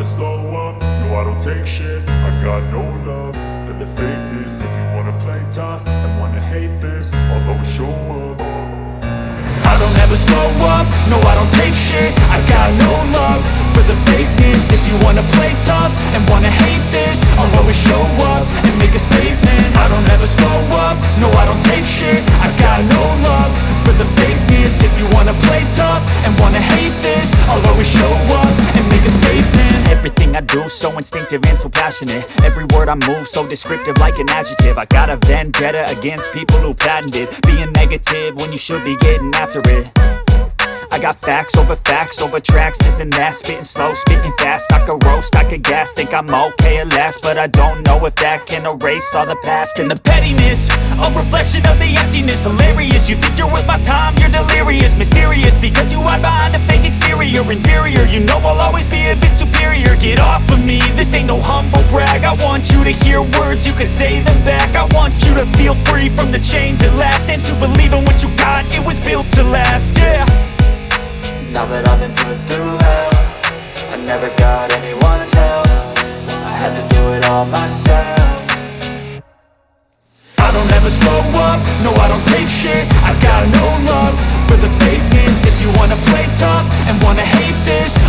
slow up, no I don't take shit. I got no love for the fakeness. If you wanna play tough and wanna hate this, I'll always show up. I don't ever slow up, no I don't take shit. I got no love for the fakeness. If you wanna play tough and wanna hate this, I'll always show up and make a statement. I don't ever slow up, no I don't take shit. I got no love for the fakeness. If you wanna play tough and wanna hate this, I'll always show up and make a statement. Everything I do so instinctive and so passionate. Every word I move so descriptive like an adjective. I got a vendetta against people who patented being negative when you should be getting after it. I got facts over tracks, this and that. Spitting slow, spitting fast, I could roast, I could gas. Think I'm okay at last, but I don't know if that can erase all the past. And the pettiness, a reflection of the emptiness. Hilarious, you think you're worth my time, you're delirious. Mysterious, because you hide behind a fake exterior. Inferior, you know I'll always be a bit superior. Get off of me, this ain't no humble brag. I want you to hear words, you can say them back. I want you to feel free from the chains at last, and to believe in what you got, it was built to last, yeah. Now that I've been put through hell, I never got anyone's help. I had to do it all myself. I don't ever slow up, no I don't take shit. I got no love for the fakeness. If you wanna play tough and wanna hate